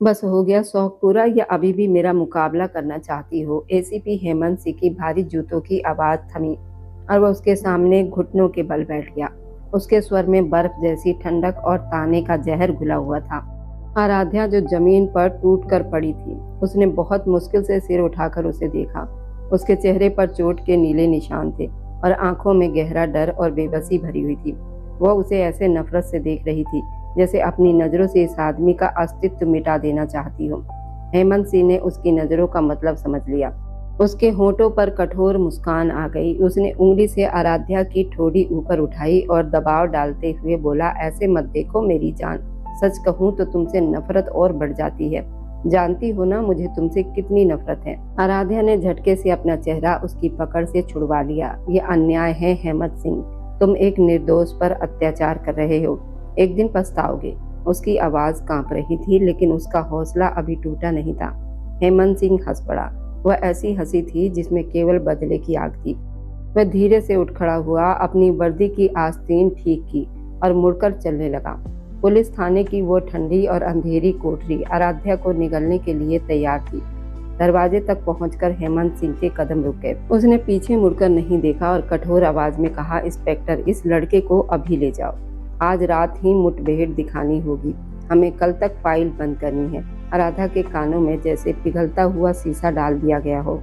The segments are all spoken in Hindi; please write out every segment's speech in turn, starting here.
बस हो गया शौक पूरा या अभी भी मेरा मुकाबला करना चाहती हो? एसीपी हेमंत सिंह की भारी जूतों की आवाज थमी और वह उसके सामने घुटनों के बल बैठ गया। उसके स्वर में बर्फ जैसी ठंडक और ताने का जहर घुला हुआ था। आराध्या जो जमीन पर टूट कर पड़ी थी, उसने बहुत मुश्किल से सिर उठाकर उसे देखा। उसके चेहरे पर चोट के नीले निशान थे और आंखों में गहरा डर और बेबसी भरी हुई थी। वह उसे ऐसे नफरत से देख रही थी जैसे अपनी नजरों से इस आदमी का अस्तित्व मिटा देना चाहती हो। हेमंत सिंह ने उसकी नजरों का मतलब समझ लिया। उसके होठों पर कठोर मुस्कान आ गई। उसने उंगली से आराध्या की ठोड़ी ऊपर उठाई और दबाव डालते हुए बोला, ऐसे मत देखो मेरी जान, सच कहूँ तो तुमसे नफरत और बढ़ जाती है। जानती हो ना मुझे तुमसे कितनी नफरत है। आराध्या ने झटके से अपना चेहरा उसकी पकड़ से छुड़वा लिया। ये अन्याय है हेमंत सिंह, तुम एक निर्दोष पर अत्याचार कर रहे हो, एक दिन पछताओगे। उसकी आवाज कांप रही थी लेकिन उसका हौसला अभी टूटा नहीं था। हेमंत सिंह हंस पड़ा। वह ऐसी हंसी थी जिसमें केवल बदले की आग थी। वह धीरे से उठ खड़ा हुआ, अपनी वर्दी की आस्तीन ठीक की और मुड़कर चलने लगा। पुलिस थाने की वो ठंडी और अंधेरी कोठरी आराध्या को निगलने के लिए तैयार थी। दरवाजे तक पहुंचकर हेमंत सिंह के कदम रुक गए। उसने पीछे मुड़कर नहीं देखा और कठोर आवाज में कहा, इंस्पेक्टर, इस लड़के को अभी ले जाओ। आज रात ही मुठभेड़ दिखानी होगी, हमें कल तक फाइल बंद करनी है। आराध्या के कानों में जैसे पिघलता हुआ शीशा डाल दिया गया हो।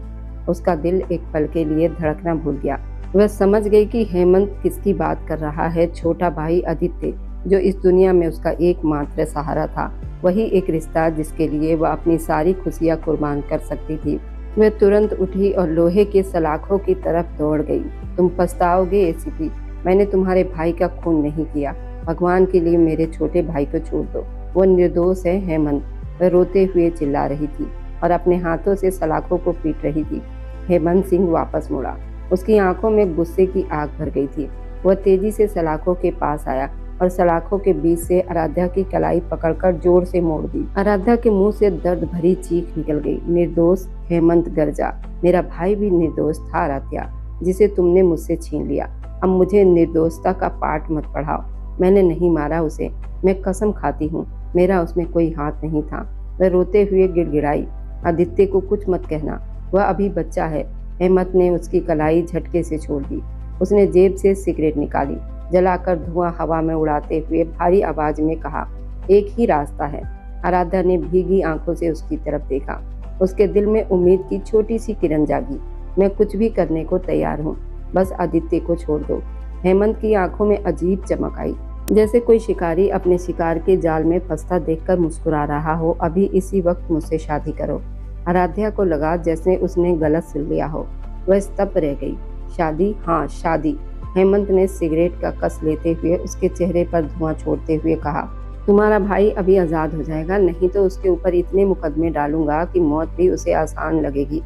उसका दिल एक पल के लिए धड़कना भूल गया। वह समझ गई कि हेमंत किसकी बात कर रहा है। छोटा भाई आदित्य, जो इस दुनिया में उसका एकमात्र सहारा था, वही एक रिश्ता जिसके लिए वह अपनी सारी खुशियां कुर्बान कर सकती थी। वह तुरंत उठी और लोहे के सलाखों की तरफ दौड़ गई। तुम पछताओगे एसीपी, मैंने तुम्हारे भाई का खून नहीं किया। भगवान के लिए मेरे छोटे भाई को छोड़ दो, वो निर्दोष है। हेमंत, वह रोते हुए चिल्ला रही थी और अपने हाथों से सलाखों को पीट रही थी। हेमंत सिंह वापस मुड़ा। उसकी आंखों में गुस्से की आग भर गई थी। वह तेजी से सलाखों के पास आया और सलाखों के बीच से आराध्या की कलाई पकड़कर जोर से मोड़ दी। आराध्या के मुंह से दर्द भरी चीख निकल गई। निर्दोष? हेमंत गरजा। मेरा भाई भी निर्दोष था आराध्या, जिसे तुमने मुझसे छीन लिया। अब मुझे निर्दोषता का पाठ मत पढ़ाओ। मैंने नहीं मारा उसे, मैं कसम खाती हूँ, मेरा उसमें कोई हाथ नहीं था। वह रोते हुए गिड़गिड़ाई, आदित्य को कुछ मत कहना, वह अभी बच्चा है। हेमंत ने उसकी कलाई झटके से छोड़ दी। उसने जेब से सिगरेट निकाली, जलाकर धुआं हवा में उड़ाते हुए भारी आवाज में कहा, एक ही रास्ता है। आराध्या ने भीगी आंखों से उसकी तरफ देखा। उसके दिल में उम्मीद की छोटी सी किरण जागी। मैं कुछ भी करने को तैयार हूँ, बस आदित्य को छोड़ दो। हेमंत की आंखों में अजीब चमक आई, जैसे कोई शिकारी अपने शिकार के जाल में फंसता देखकर मुस्कुरा रहा हो। अभी इसी वक्त मुझसे शादी करो। आराध्या को लगा जैसे उसने गलत सुन लिया हो। वह स्तब्ध रह गई। शादी? हाँ शादी। हेमंत ने सिगरेट का कस लेते हुए उसके चेहरे पर धुआं छोड़ते हुए कहा, तुम्हारा भाई अभी आजाद हो जाएगा, नहीं तो उसके ऊपर इतने मुकदमे डालूंगा कि मौत भी उसे आसान लगेगी।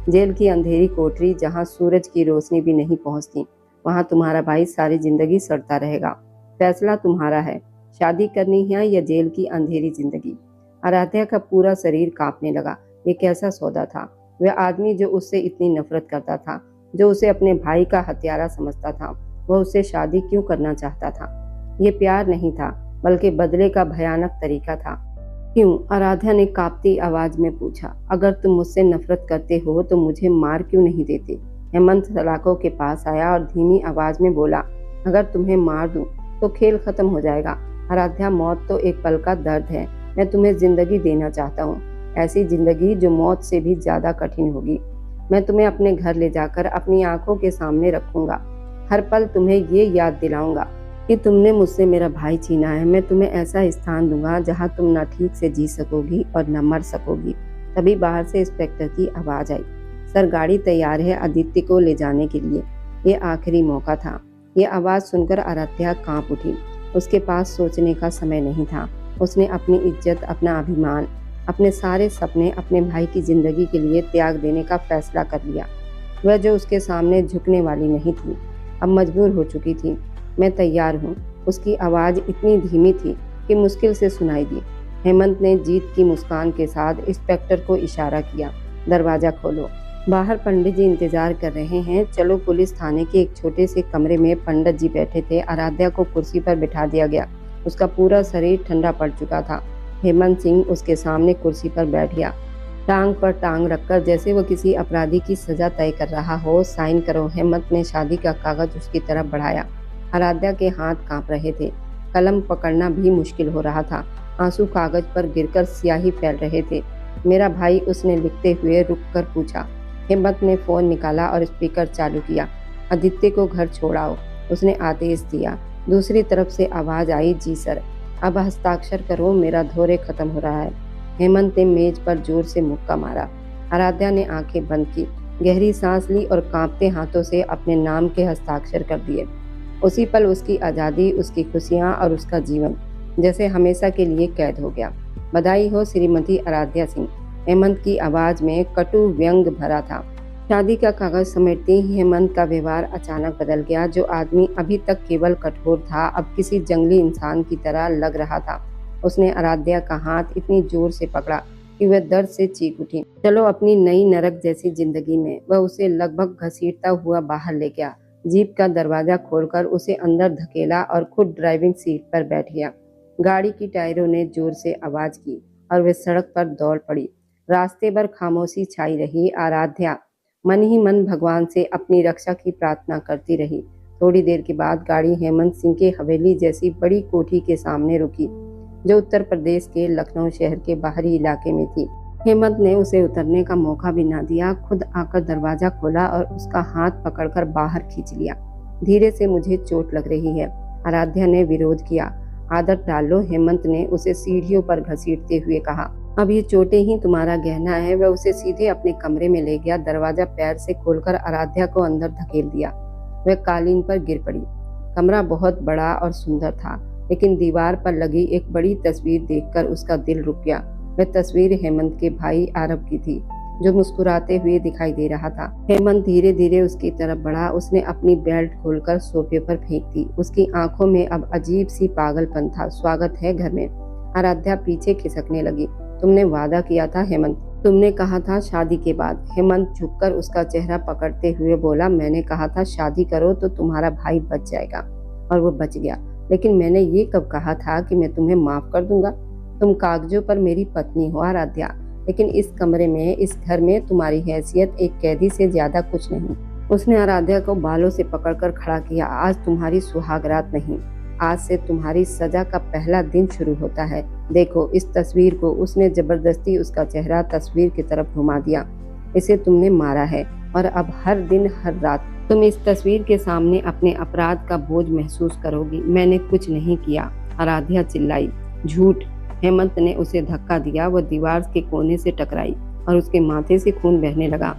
जेल की अंधेरी कोठरी जहाँ सूरज की रोशनी भी नहीं पहुँचती, वहाँ तुम्हारा भाई सारी जिंदगी सड़ता रहेगा। फैसला तुम्हारा है, शादी करनी है या जेल की अंधेरी जिंदगी। आराध्या का पूरा शरीर कांपने लगा। ये कैसा सौदा था? वह आदमी जो उससे इतनी नफरत करता था, जो उसे अपने भाई का हत्यारा समझता था, वह उससे शादी क्यों करना चाहता था? ये प्यार नहीं था, बल्कि बदले का भयानक तरीका था। क्यों? आराध्या ने कांपती आवाज में पूछा। अगर तुम मुझसे नफरत करते हो तो मुझे मार क्यों नहीं देते? हेमंत सलाखों के पास आया और धीमी आवाज में बोला, अगर तुम्हें मार दूं तो खेल खत्म हो जाएगा। आराध्या, मौत तो एक पल का दर्द है। मैं तुम्हें जिंदगी देना चाहता हूँ, ऐसी जिंदगी जो मौत से भी ज्यादा कठिन होगी। मैं तुम्हें अपने घर ले जाकर अपनी आंखों के सामने रखूंगा। हर पल तुम्हें ये याद दिलाऊंगा कि तुमने मुझसे मेरा भाई छीना है। मैं तुम्हें ऐसा स्थान दूंगा जहां तुम न ठीक से जी सकोगी और न मर सकोगी। तभी बाहर से इंस्पेक्टर की आवाज आई, सर गाड़ी तैयार है आदित्य को ले जाने के लिए। ये आखिरी मौका था। ये आवाज सुनकर आराध्या कांप उठी। उसके पास सोचने का समय नहीं था। उसने अपनी इज्जत, अपना अभिमान, अपने सारे सपने अपने भाई की जिंदगी के लिए त्याग देने का फैसला कर लिया। वह जो उसके सामने झुकने वाली नहीं थी, अब मजबूर हो चुकी थी। मैं तैयार हूँ। उसकी आवाज इतनी धीमी थी कि मुश्किल से सुनाई दी। हेमंत ने जीत की मुस्कान के साथ इंस्पेक्टर को इशारा किया, दरवाजा खोलो। बाहर पंडित जी इंतजार कर रहे हैं। चलो। पुलिस थाने के एक छोटे से कमरे में पंडित जी बैठे थे। आराध्या को कुर्सी पर बिठा दिया गया। उसका पूरा शरीर ठंडा पड़ चुका था। हेमंत सिंह उसके सामने कुर्सी पर बैठ गया, टांग पर टांग रखकर, जैसे वो किसी अपराधी की सजा तय कर रहा हो। साइन करो। हेमंत ने शादी का कागज उसकी तरफ बढ़ाया। आराध्या के हाथ कांप रहे थे, कलम पकड़ना भी मुश्किल हो रहा था। आंसू कागज पर गिरकर स्याही फैल रहे थे। मेरा भाई, उसने लिखते हुए रुक कर पूछा। हेमंत ने फोन निकाला और स्पीकर चालू किया। आदित्य को घर छोड़ाओ, उसने आदेश दिया। दूसरी तरफ से आवाज आई, जी सर। अब हस्ताक्षर करो, मेरा धोरे खत्म हो रहा है। हेमंत ने मेज पर जोर से मुक्का मारा। आराध्या ने आंखें बंद की, गहरी सांस ली और कांपते हाथों से अपने नाम के हस्ताक्षर कर दिए। उसी पल उसकी आजादी, उसकी खुशियां और उसका जीवन जैसे हमेशा के लिए कैद हो गया। बधाई हो श्रीमती आराध्या सिंह। हेमंत की आवाज में कटु व्यंग भरा था। शादी का कागज समेटते ही हेमंत का व्यवहार अचानक बदल गया। जो आदमी अभी तक केवल कठोर था, अब किसी जंगली इंसान की तरह लग रहा था। उसने आराध्या का हाथ इतनी जोर से पकड़ा कि वह दर्द से चीख उठी। चलो अपनी नई नरक जैसी जिंदगी में। वह उसे लगभग घसीटता हुआ बाहर ले गया। जीप का दरवाजा खोलकर उसे अंदर धकेला और खुद ड्राइविंग सीट पर बैठ गया। गाड़ी की टायरों ने जोर से आवाज की और वे सड़क पर दौड़ पड़ी। रास्ते भर खामोशी छाई रही। आराध्या मन ही मन भगवान से अपनी रक्षा की प्रार्थना करती रही। थोड़ी देर के बाद गाड़ी हेमंत सिंह के हवेली जैसी बड़ी कोठी के सामने रुकी, जो उत्तर प्रदेश के लखनऊ शहर के बाहरी इलाके में थी। हेमंत ने उसे उतरने का मौका भी ना दिया, खुद आकर दरवाजा खोला और उसका हाथ पकड़कर बाहर खींच लिया। धीरे से, मुझे चोट लग रही है, आराध्या ने विरोध किया। आदत डाल लो, हेमंत ने उसे सीढ़ियों पर घसीटते हुए कहा। अब ये चोटें ही तुम्हारा गहना है। वह उसे सीधे अपने कमरे में ले गया। दरवाजा पैर से खोलकर आराध्या को अंदर धकेल दिया। वह कालीन पर गिर पड़ी। कमरा बहुत बड़ा और सुंदर था, लेकिन दीवार पर लगी एक बड़ी तस्वीर देखकर उसका दिल रुक गया। वह तस्वीर हेमंत के भाई आरब की थी, जो मुस्कुराते हुए दिखाई दे रहा था। हेमंत धीरे धीरे उसकी तरफ बढ़ा। उसने अपनी बेल्ट खोलकर सोफे पर फेंक दी। उसकी आंखों में अब अजीब सी पागलपन था। स्वागत है घर में। आराध्या पीछे खिसकने लगी। तुमने वादा किया था हेमंत, तुमने कहा था शादी के बाद। हेमंत झुककर उसका चेहरा पकड़ते हुए बोला, मैंने कहा था शादी करो तो तुम्हारा भाई बच जाएगा, और वो बच गया। लेकिन मैंने ये कब कहा था कि मैं तुम्हें माफ कर दूंगा। तुम कागजों पर मेरी पत्नी हो आराध्या, लेकिन इस कमरे में, इस घर में तुम्हारी हैसियत एक कैदी से ज्यादा कुछ नहीं। उसने आराध्या को बालों से पकड़कर खड़ा किया। आज तुम्हारी सुहागरात नहीं, आज से तुम्हारी सजा का पहला दिन शुरू होता है। देखो इस तस्वीर को। उसने जबरदस्ती उसका चेहरा तस्वीर की तरफ घुमा दिया। इसे तुमने मारा है, और अब हर दिन हर रात तुम इस तस्वीर के सामने अपने अपराध का बोझ महसूस करोगी। मैंने कुछ नहीं किया, आराध्या चिल्लाई। झूठ। हेमंत ने उसे धक्का दिया। वह दीवार के कोने से टकराई और उसके माथे से खून बहने लगा।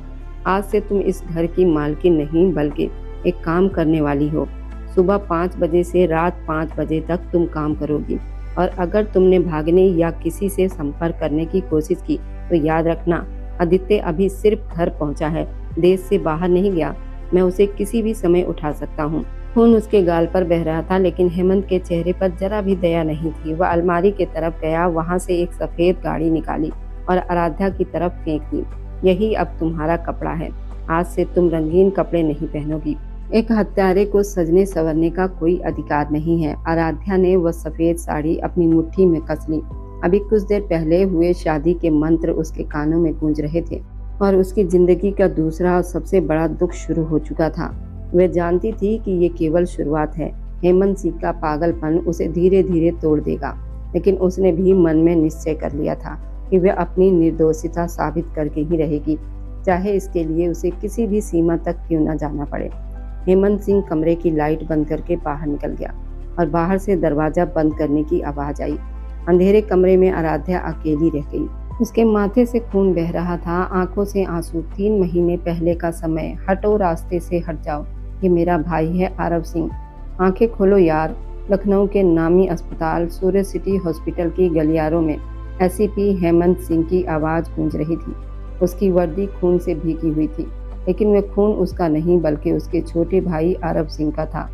आज से तुम इस घर की मालकिन नहीं, बल्कि एक काम करने वाली हो। सुबह 5 बजे से रात 5 बजे तक तुम काम करोगी, और अगर तुमने भागने या किसी से संपर्क करने की कोशिश की तो याद रखना, आदित्य अभी सिर्फ घर पहुंचा है, देश से बाहर नहीं गया। मैं उसे किसी भी समय उठा सकता हूँ। खून उसके गाल पर बह रहा था, लेकिन हेमंत के चेहरे पर जरा भी दया नहीं थी। वह अलमारी की तरफ गया, वहां से एक सफेद गाड़ी निकाली और आराध्या की तरफ फेंक दी। यही अब तुम्हारा कपड़ा है। आज से तुम रंगीन कपड़े नहीं पहनोगी। एक हत्यारे को सजने संवरने का कोई अधिकार नहीं है। आराध्या ने वह सफेद साड़ी अपनी मुट्ठी में कस ली। अभी कुछ देर पहले हुए शादी के मंत्र उसके कानों में गूंज रहे थे, और उसकी जिंदगी का दूसरा और सबसे बड़ा दुख शुरू हो चुका था। वह जानती थी कि ये केवल शुरुआत है। हेमंत सिंह का पागलपन उसे धीरे धीरे तोड़ देगा, लेकिन उसने भी मन में निश्चय कर लिया था कि वह अपनी निर्दोषिता साबित करके ही रहेगी, चाहे इसके लिए उसे किसी भी सीमा तक क्यों न जाना पड़े। हेमंत सिंह कमरे की लाइट बंद करके बाहर निकल गया, और बाहर से दरवाजा बंद करने की आवाज आई। अंधेरे कमरे में आराध्या अकेली रह गई। उसके माथे से खून बह रहा था, आंखों से आंसू। 3 महीने पहले का समय। हटो, रास्ते से हट जाओ। ये मेरा भाई है आरब सिंह। आंखें खोलो यार। लखनऊ के नामी अस्पताल सूर्य सिटी हॉस्पिटल की गलियारों में एसीपी हेमंत सिंह की आवाज गूंज रही थी। उसकी वर्दी खून से भीगी हुई थी, लेकिन वह खून उसका नहीं, बल्कि उसके छोटे भाई आरब सिंह का था,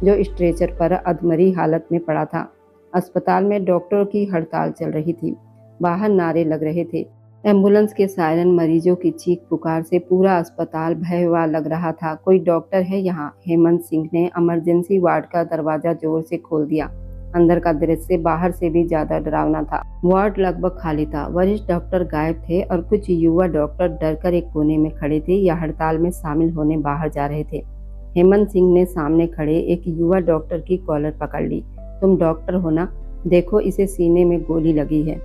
जो स्ट्रेचर पर अधमरी हालत में पड़ा था। अस्पताल में डॉक्टरों की हड़ताल चल रही थी। बाहर नारे लग रहे थे। एम्बुलेंस के सायरन, मरीजों की चीख पुकार से पूरा अस्पताल भयवा लग रहा था। कोई डॉक्टर है यहाँ? हेमंत सिंह ने इमरजेंसी वार्ड का दरवाजा जोर से खोल दिया। अंदर का दृश्य बाहर से भी ज्यादा डरावना था। वार्ड लगभग खाली था, वरिष्ठ डॉक्टर गायब थे और कुछ युवा डॉक्टर डरकर एक कोने में खड़े थे या हड़ताल में शामिल होने बाहर जा रहे थे। हेमंत सिंह ने सामने खड़े एक युवा डॉक्टर की कॉलर पकड़ ली। तुम डॉक्टर हो ना? देखो, इसे सीने में गोली लगी है,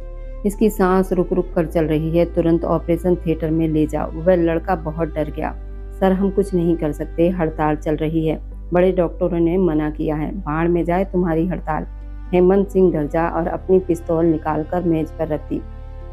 इसकी सांस रुक रुक कर चल रही है, तुरंत ऑपरेशन थिएटर में ले जाओ। वह लड़का बहुत डर गया। सर, हम कुछ नहीं कर सकते, हड़ताल चल रही है, बड़े डॉक्टरों ने मना किया है। भाड़ में जाए तुम्हारी हड़ताल। हेमंत सिंह गरजा और अपनी पिस्तौल निकालकर मेज पर रख दी।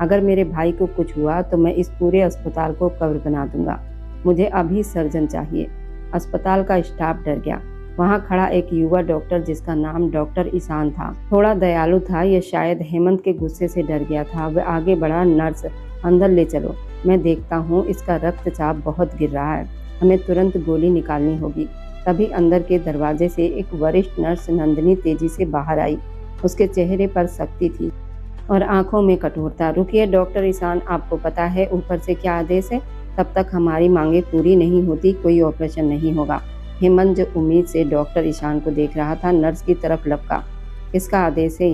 अगर मेरे भाई को कुछ हुआ तो मैं इस पूरे अस्पताल को कब्र बना दूंगा। मुझे अभी सर्जन चाहिए। अस्पताल का स्टाफ डर गया। वहां खड़ा एक युवा डॉक्टर जिसका नाम डॉक्टर ईशान था, थोड़ा दयालु था। यह शायद हेमंत के गुस्से से डर गया था। वह आगे बढ़ा, नर्स अंदर ले चलो, मैं देखता हूँ, इसका रक्तचाप बहुत गिर रहा है, हमें तुरंत गोली निकालनी होगी। तभी अंदर के दरवाजे से एक वरिष्ठ नर्स नंदिनी तेजी से बाहर आई। उसके चेहरे पर सख्ती थी और आंखों में कठोरता। रुकिए डॉक्टर ईशान, आपको पता है ऊपर से क्या आदेश है? तब तक हमारी मांगे पूरी नहीं होती कोई ऑपरेशन नहीं होगा। हेमंत जो उम्मीद से डॉक्टर ईशान को देख रहा था, नर्स की तरफ लपका। इसका आदेश है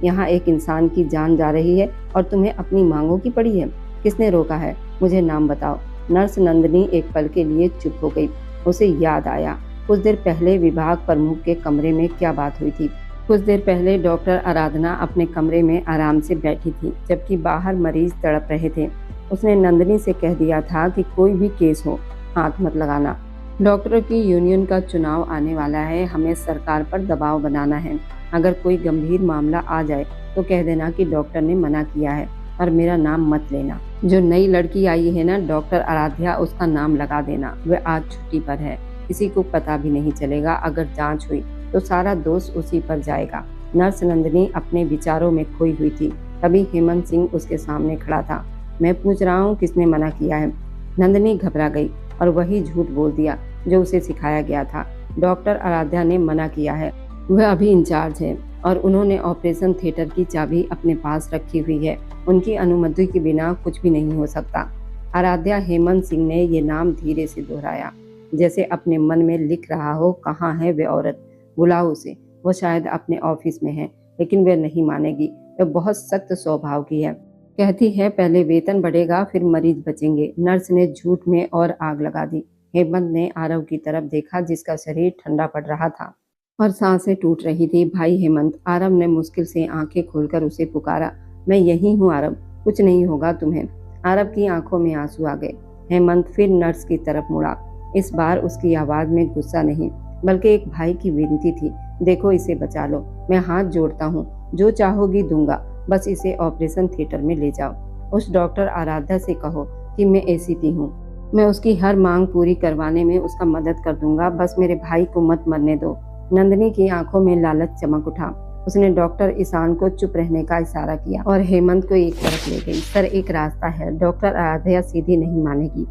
यहाँ एक इंसान की जान जा रही है और तुम्हें अपनी मांगों की पड़ी है। किसने रोका है? मुझे नाम बताओ। नर्स नंदिनी एक पल के लिए चुप हो गई। उसे याद आया कुछ देर पहले विभाग प्रमुख के कमरे में क्या बात हुई थी। कुछ देर पहले डॉक्टर आराधना अपने कमरे में आराम से बैठी थी, जबकि बाहर मरीज तड़प रहे थे। उसने नंदिनी से कह दिया था कि कोई भी केस हो, हाथ मत लगाना। डॉक्टरों की यूनियन का चुनाव आने वाला है, हमें सरकार पर दबाव बनाना है। अगर कोई गंभीर मामला आ जाए तो कह देना कि डॉक्टर ने मना किया है और मेरा नाम मत लेना। जो नई लड़की आई है ना, डॉक्टर आराध्या, उसका नाम लगा देना। वह आज छुट्टी पर है, किसी को पता भी नहीं चलेगा। अगर जांच हुई तो सारा दोष उसी पर जाएगा। नर्स नंदिनी अपने विचारों में खोई हुई थी। तभी हेमंत सिंह उसके सामने खड़ा था। मैं पूछ रहा हूँ, किसने मना किया है? नंदिनी घबरा गई और वही झूठ बोल दिया जो उसे सिखाया गया था। डॉक्टर आराध्या ने मना किया है, वह अभी इंचार्ज है और उन्होंने ऑपरेशन थिएटर की चाबी अपने पास रखी हुई है। उनकी अनुमति के बिना कुछ भी नहीं हो सकता। आराध्या। हेमंत सिंह ने ये नाम धीरे से दोहराया, जैसे अपने मन में लिख रहा हो, कहाँ है वे औरत? बुलाओ उसे, वो शायद अपने ऑफिस में है, लेकिन वह नहीं मानेगी। वह बहुत सख्त स्वभाव की है, कहती है पहले वेतन बढ़ेगा फिर मरीज बचेंगे। नर्स ने झूठ में और आग लगा दी। हेमंत ने आरव की तरफ देखा, जिसका शरीर ठंडा पड़ रहा था और सांसें टूट रही थी। भाई हेमंत, आरव ने मुश्किल से आंखें खोलकर उसे पुकारा। मैं यही हूँ आरव, कुछ नहीं होगा तुम्हें। आरव की आंखों में आंसू आ गए। हेमंत फिर नर्स की तरफ मुड़ा। इस बार उसकी आवाज में गुस्सा नहीं, बल्कि एक भाई की विनती थी। देखो, इसे बचा लो, मैं हाथ जोड़ता हूँ, जो चाहोगी दूंगा, बस इसे ऑपरेशन थिएटर में ले जाओ। उस डॉक्टर आराध्या से कहो कि मैं एसीपी हूँ, मैं उसकी हर मांग पूरी करवाने में उसका मदद कर दूंगा, बस मेरे भाई को मत मरने दो। नंदिनी की आंखों में लालच चमक उठा। उसने डॉक्टर ईशान को चुप रहने का इशारा किया और हेमंत को एक तरफ ले गई। सर, एक रास्ता है, डॉक्टर आराध्या सीधी नहीं मानेगी,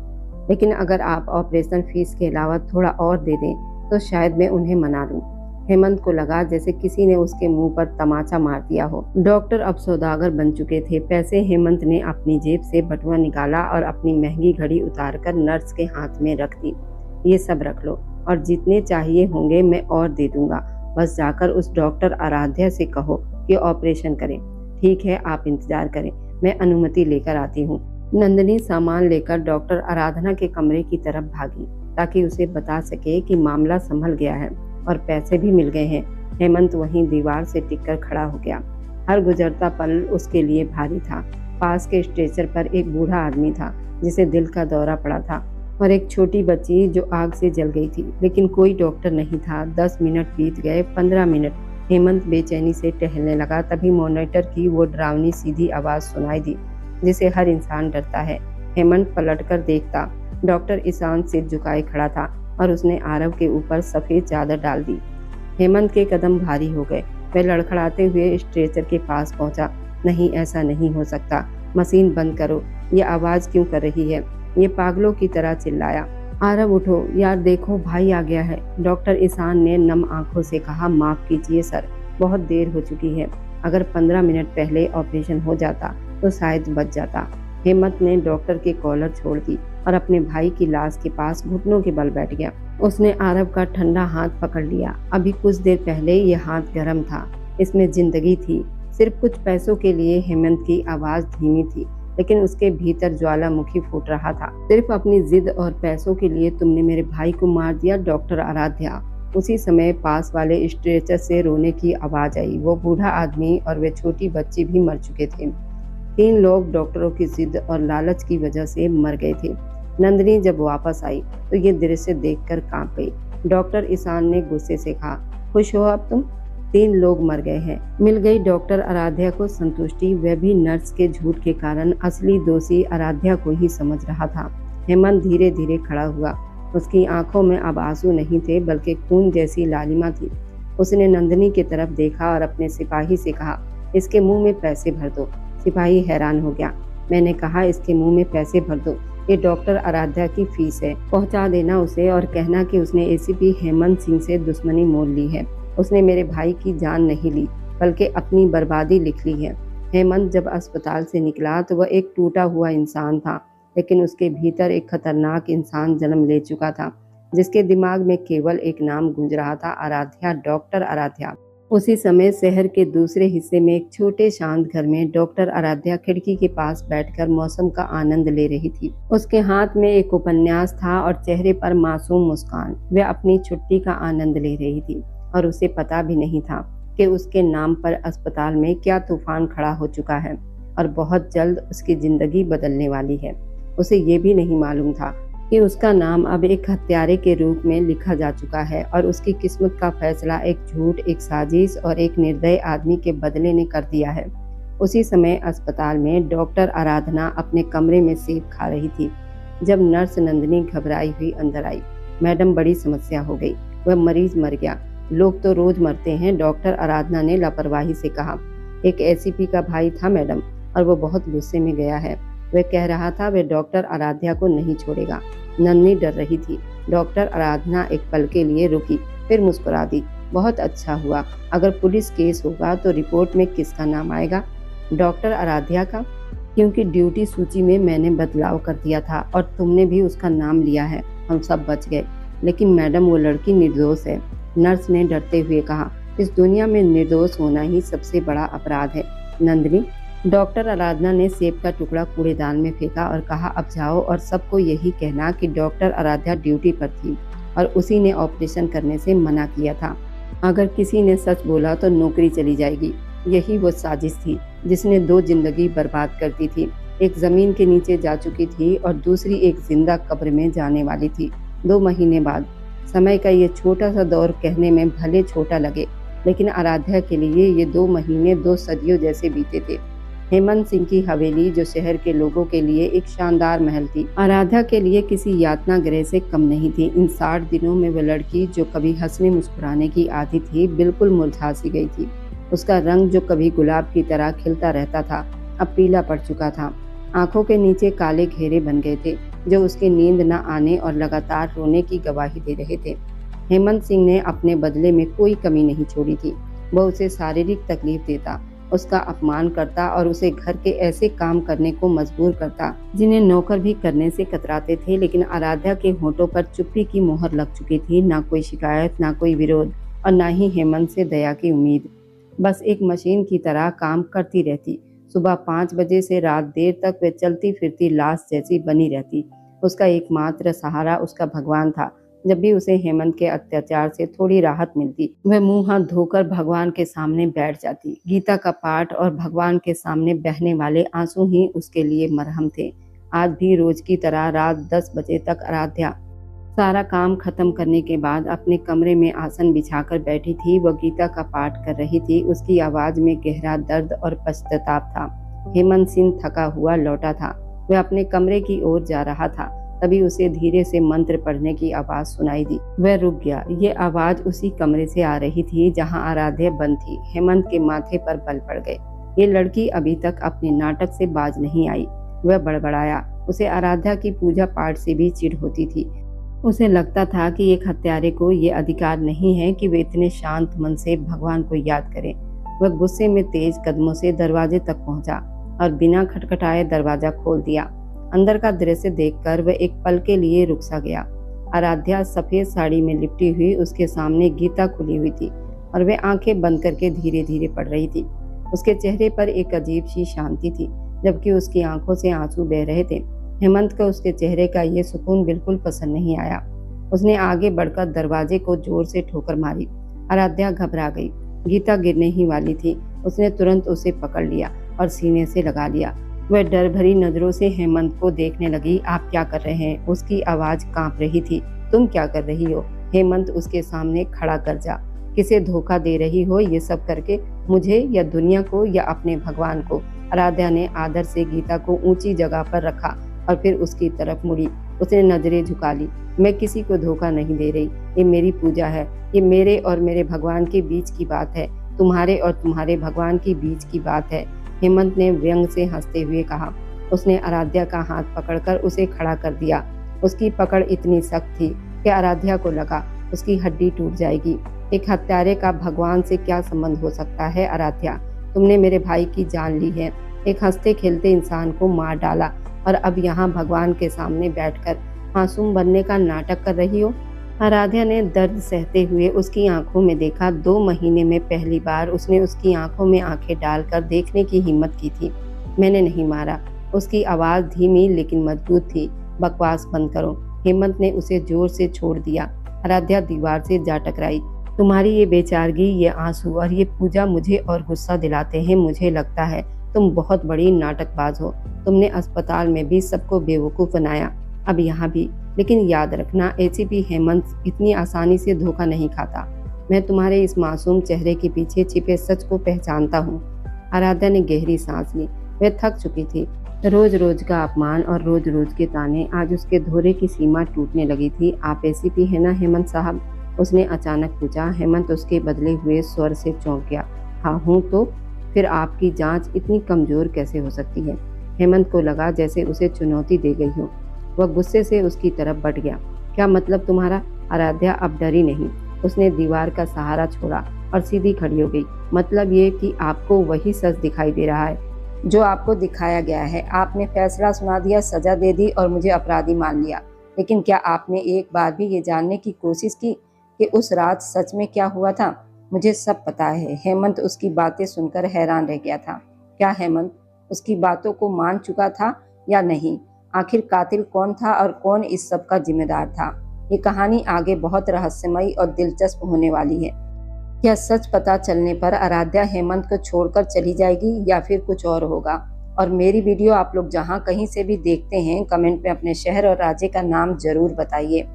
लेकिन अगर आप ऑपरेशन फीस के अलावा थोड़ा और दे दें तो शायद मैं उन्हें मना लूं। हेमंत को लगा जैसे किसी ने उसके मुंह पर तमाचा मार दिया हो। डॉक्टर अब सौदागर बन चुके थे। पैसे हेमंत ने अपनी जेब से बटुआ निकाला और अपनी महंगी घड़ी उतारकर नर्स के हाथ में रख दी। ये सब रख लो और जितने चाहिए होंगे मैं और दे दूंगा, बस जाकर उस डॉक्टर आराध्या से कहो कि ऑपरेशन करें। ठीक है, आप इंतजार करें, मैं अनुमति लेकर आती हूँ। नंदिनी सामान लेकर डॉक्टर आराधना के कमरे की तरफ भागी ताकि उसे बता सके कि मामला संभल गया है और पैसे भी मिल गए हैं। हेमंत वहीं दीवार से टिककर खड़ा हो गया। हर गुजरता पल उसके लिए भारी था। पास के स्ट्रेचर पर एक बूढ़ा आदमी था जिसे दिल का दौरा पड़ा था और एक छोटी बच्ची जो आग से जल गई थी, लेकिन कोई डॉक्टर नहीं था। 10 मिनट बीत गए, 15 मिनट। हेमंत बेचैनी से टहलने लगा। तभी मॉनिटर की वो डरावनी सीधी आवाज सुनाई दी जिसे हर इंसान डरता है। हेमंत पलटकर देखता, डॉक्टर ईशान सिर झुकाए खड़ा था और उसने आरव के ऊपर सफेद चादर डाल दी। हेमंत के कदम भारी हो गए। वह लड़खड़ाते हुए स्ट्रेचर के पास पहुंचा। नहीं, ऐसा नहीं हो सकता, मशीन बंद करो। ये आवाज क्यों कर रही है? ये पागलों की तरह चिल्लाया। आरव उठो यार, देखो भाई आ गया है। डॉक्टर ईशान ने नम आंखों से कहा, माफ कीजिए सर, बहुत देर हो चुकी है। अगर 15 मिनट पहले ऑपरेशन हो जाता तो शायद बच जाता। हेमंत ने डॉक्टर के कॉलर छोड़ दी और अपने भाई की लाश के पास घुटनों के बल बैठ गया। उसने आरव का ठंडा हाथ पकड़ लिया। अभी कुछ देर पहले ये हाथ गर्म था। इसमें जिंदगी थी। सिर्फ कुछ पैसों के लिए हेमंत की आवाज धीमी थी, लेकिन उसके भीतर ज्वालामुखी फूट रहा था। सिर्फ अपनी जिद और पैसों के लिए तुमने मेरे भाई को मार दिया डॉक्टर आराध्या। उसी समय पास वाले स्ट्रेचर से रोने की आवाज आई। वो बूढ़ा आदमी और वे छोटी बच्ची भी मर चुके थे। 3 लोग डॉक्टरों की जिद और लालच की वजह से मर गए थे। नंदिनी जब वापस आई तो ये दृश्य देखकर कांप गई। डॉक्टर ईशान ने गुस्से से कहा, खुश हो अब तुम? 3 लोग मर गए हैं। मिल गई डॉक्टर आराध्या को संतुष्टि। वह भी नर्स के झूठ के कारण असली दोषी आराध्या को ही समझ रहा था। हेमंत धीरे धीरे खड़ा हुआ। उसकी आंखों में अब आंसू नहीं थे, बल्कि खून जैसी लालिमा थी। उसने नंदिनी की तरफ देखा और अपने सिपाही से कहा, इसके मुंह में पैसे भर दो। सिपाही हैरान हो गया। मैंने कहा इसके मुंह में पैसे भर दो, ये डॉक्टर आराध्या की फीस है। पहुंचा देना उसे और कहना कि उसने एसीपी हेमंत सिंह से दुश्मनी मोल ली है। उसने मेरे भाई की जान नहीं ली, बल्कि अपनी बर्बादी लिख ली है। हेमंत जब अस्पताल से निकला तो वह एक टूटा हुआ इंसान था, लेकिन उसके भीतर एक खतरनाक इंसान जन्म ले चुका था, जिसके दिमाग में केवल एक नाम गूंज रहा था, आराध्या, डॉक्टर आराध्या। उसी समय शहर के दूसरे हिस्से में एक छोटे शांत घर में डॉक्टर आराध्या खिड़की के पास बैठकर मौसम का आनंद ले रही थी। उसके हाथ में एक उपन्यास था और चेहरे पर मासूम मुस्कान। वह अपनी छुट्टी का आनंद ले रही थी और उसे पता भी नहीं था कि उसके नाम पर अस्पताल में क्या तूफान खड़ा हो चुका है और बहुत जल्द उसकी जिंदगी बदलने वाली है। उसे ये भी नहीं मालूम था कि उसका नाम अब एक हत्यारे के रूप में लिखा जा चुका है और उसकी किस्मत का फैसला एक झूठ, एक साजिश और एक निर्दयी आदमी के बदले ने कर दिया है। उसी समय अस्पताल में डॉक्टर आराधना अपने कमरे में सेब खा रही थी जब नर्स नंदिनी घबराई हुई अंदर आई। मैडम, बड़ी समस्या हो गई, वह मरीज मर गया। लोग तो रोज मरते हैं, डॉक्टर आराधना ने लापरवाही से कहा। एक एसीपी का भाई था मैडम, और वो बहुत गुस्से में गया है। वह कह रहा था वह डॉक्टर आराध्या को नहीं छोड़ेगा। नन्नी डर रही थी। डॉक्टर आराधना एक पल के लिए रुकी, फिर मुस्कुरा दी। बहुत अच्छा हुआ। अगर पुलिस केस होगा तो रिपोर्ट में किसका नाम आएगा? डॉक्टर आराध्या का, क्योंकि ड्यूटी सूची में मैंने बदलाव कर दिया था और तुमने भी उसका नाम लिया है। हम सब बच गए। लेकिन मैडम, वो लड़की निर्दोष है, नर्स ने डरते हुए कहा। इस दुनिया में निर्दोष होना ही सबसे बड़ा अपराध है नंदिनी। डॉक्टर आराधना ने सेब का टुकड़ा कूड़ेदान में फेंका और कहा, अब जाओ और सबको यही कहना कि डॉक्टर आराध्या ड्यूटी पर थी और उसी ने ऑपरेशन करने से मना किया था। अगर किसी ने सच बोला तो नौकरी चली जाएगी। यही वो साजिश थी जिसने 2 जिंदगी बर्बाद कर दी थी। एक जमीन के नीचे जा चुकी थी और दूसरी एक जिंदा कब्र में जाने वाली थी। 2 महीने बाद। समय का ये छोटा सा दौर कहने में भले छोटा लगे, लेकिन आराध्या के लिए ये 2 महीने 2 सदियों जैसे बीते थे। हेमंत सिंह की हवेली, जो शहर के लोगों के लिए एक शानदार महल थी, आराध्या के लिए किसी यातना गृह से कम नहीं थी। इन 60 दिनों में वह लड़की, जो कभी हंसने मुस्कुराने की आदी थी, बिल्कुल मुरझा सी गई थी। उसका रंग, जो कभी गुलाब की तरह खिलता रहता था, अब पीला पड़ चुका था। आंखों के नीचे काले घेरे बन गए थे, जो उसकी नींद न आने और लगातार रोने की गवाही दे रहे थे। हेमंत सिंह ने अपने बदले में कोई कमी नहीं छोड़ी थी। वह उसे शारीरिक तकलीफ देता, उसका अपमान करता और उसे घर के ऐसे काम करने को मजबूर करता जिन्हें नौकर भी करने से कतराते थे। लेकिन आराध्या के होठों पर चुप्पी की मोहर लग चुकी थी। ना कोई शिकायत, ना कोई विरोध और ना ही हेमंत से दया की उम्मीद। बस एक मशीन की तरह काम करती रहती। सुबह 5 बजे से रात देर तक वह चलती फिरती लाश जैसी बनी रहती। उसका एकमात्र सहारा उसका भगवान था। जब भी उसे हेमंत के अत्याचार से थोड़ी राहत मिलती, वह मुंह हाथ धोकर भगवान के सामने बैठ जाती। गीता का पाठ और भगवान के सामने बहने वाले आंसू ही उसके लिए मरहम थे। आज भी रोज की तरह रात 10 बजे तक आराध्या सारा काम खत्म करने के बाद अपने कमरे में आसन बिछाकर बैठी थी। वह गीता का पाठ कर रही थी। उसकी आवाज में गहरा दर्द और पश्चाताप था। हेमंत सिंह थका हुआ लौटा था। वह अपने कमरे की ओर जा रहा था, तभी उसे धीरे से मंत्र पढ़ने की आवाज सुनाई दी। वह रुक गया। ये आवाज उसी कमरे से आ रही थी जहां आराध्या बंद थी। हेमंत के माथे पर बल पड़ गए। ये लड़की अभी तक अपने नाटक से बाज नहीं आई। वह बड़बड़ाया। उसे आराध्या की पूजा पाठ से भी चिढ़ होती थी। उसे लगता था कि एक हत्यारे को ये अधिकार नहीं है कि वे इतने शांत मन से भगवान को याद करे। वह गुस्से में तेज कदमों से दरवाजे तक पहुंचा और बिना खटखटाए दरवाजा खोल दिया। अंदर का दृश्य देखकर वह एक पल के लिए रुक सा गया। आराध्या सफेद साड़ी में लिपटी हुई उसके सामने गीता खुली हुई थी और वह आंखें बंद करके धीरे धीरे पढ़ रही थी। उसके चेहरे पर एक अजीब सी शांति थी, जबकि उसकी आंखों से आंसू बह रहे थे। हेमंत को उसके चेहरे का ये सुकून बिल्कुल पसंद नहीं आया। उसने आगे बढ़कर दरवाजे को जोर से ठोकर मारी। आराध्या घबरा गई। गीता गिरने ही वाली थी। उसने तुरंत उसे पकड़ लिया और सीने से लगा लिया। वह डर भरी नजरों से हेमंत को देखने लगी। आप क्या कर रहे हैं? उसकी आवाज कांप रही थी। तुम क्या कर रही हो? हेमंत उसके सामने खड़ा कर जा। किसे धोखा दे रही हो ये सब करके? मुझे या दुनिया को या अपने भगवान को? आराध्या ने आदर से गीता को ऊंची जगह पर रखा और फिर उसकी तरफ मुड़ी। उसने नजरें झुका ली। मैं किसी को धोखा नहीं दे रही। ये मेरी पूजा है। ये मेरे और मेरे भगवान के बीच की बात है। तुम्हारे और तुम्हारे भगवान के बीच की बात है। हेमंत ने व्यंग से हंसते हुए कहा। उसने आराध्या का हाथ पकड़कर उसे खड़ा कर दिया। उसकी पकड़ इतनी सख्त थी कि आराध्या को लगा उसकी हड्डी टूट जाएगी। एक हत्यारे का भगवान से क्या संबंध हो सकता है? आराध्या, तुमने मेरे भाई की जान ली है। एक हंसते खेलते इंसान को मार डाला और अब यहाँ भगवान के सामने बैठकर मासूम बनने का नाटक कर रही हो। आराध्या ने दर्द सहते हुए उसकी आंखों में देखा। 2 महीने में पहली बार उसने उसकी आंखों में आंखें डालकर देखने की हिम्मत की थी। मैंने नहीं मारा। उसकी आवाज धीमी लेकिन मजबूत थी। बकवास बंद करो। हेमंत ने उसे जोर से छोड़ दिया। आराध्या दीवार से जा टकराई। तुम्हारी ये बेचारगी, ये आंसू और ये पूजा मुझे और गुस्सा दिलाते हैं। मुझे लगता है तुम बहुत बड़ी नाटकबाज हो। तुमने अस्पताल में भी सबको बेवकूफ बनाया, अब यहाँ भी। लेकिन याद रखना, एसीपी हेमंत इतनी आसानी से धोखा नहीं खाता। मैं तुम्हारे इस मासूम चेहरे के पीछे छिपे सच को पहचानता हूँ। आराध्या ने गहरी सांस ली। वह थक चुकी थी। रोज रोज का अपमान और रोज रोज के ताने, आज उसके धोरे की सीमा टूटने लगी थी। आप एसीपी है ना हेमंत साहब? उसने अचानक पूछा। हेमंत उसके बदले हुए स्वर से चौंक गया। हाँ हूँ तो फिर आपकी जांच इतनी कमजोर कैसे हो सकती है? हेमंत को लगा जैसे उसे चुनौती दे गई हो। वह गुस्से से उसकी तरफ बढ़ गया। क्या मतलब तुम्हारा? आराध्या अब डरी नहीं। उसने दीवार का सहारा छोड़ा और सीधी खड़ी हो गई। मतलब ये कि आपको वही सच दिखाई दे रहा है जो आपको दिखाया गया है। आपने फैसला सुना दिया, सजा दे दी और मुझे अपराधी मान लिया। लेकिन क्या आपने एक बार भी ये जानने की कोशिश की कि उस रात सच में क्या हुआ था? मुझे सब पता है। हेमंत उसकी बातें सुनकर हैरान रह गया था। क्या हेमंत उसकी बातों को मान चुका था या नहीं? आखिर कातिल कौन था और कौन इस सब का जिम्मेदार था? ये कहानी आगे बहुत रहस्यमयी और दिलचस्प होने वाली है। क्या सच पता चलने पर आराध्या हेमंत को छोड़कर चली जाएगी या फिर कुछ और होगा? और मेरी वीडियो आप लोग जहां कहीं से भी देखते हैं, कमेंट में अपने शहर और राज्य का नाम जरूर बताइए।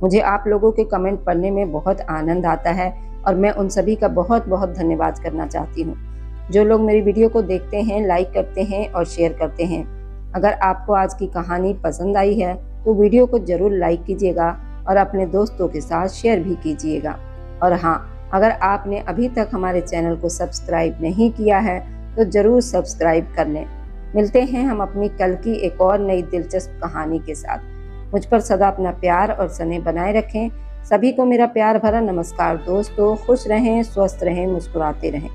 मुझे आप लोगों के कमेंट पढ़ने में बहुत आनंद आता है और मैं उन सभी का बहुत बहुत धन्यवाद करना चाहती हूँ जो लोग मेरी वीडियो को देखते हैं, लाइक करते हैं और शेयर करते हैं। अगर आपको आज की कहानी पसंद आई है तो वीडियो को जरूर लाइक कीजिएगा और अपने दोस्तों के साथ शेयर भी कीजिएगा। और हाँ, अगर आपने अभी तक हमारे चैनल को सब्सक्राइब नहीं किया है तो जरूर सब्सक्राइब कर लें। मिलते हैं हम अपनी कल की एक और नई दिलचस्प कहानी के साथ। मुझ पर सदा अपना प्यार और स्नेह बनाए रखें। सभी को मेरा प्यार भरा नमस्कार दोस्तों। खुश रहें, स्वस्थ रहें, मुस्कुराते रहें।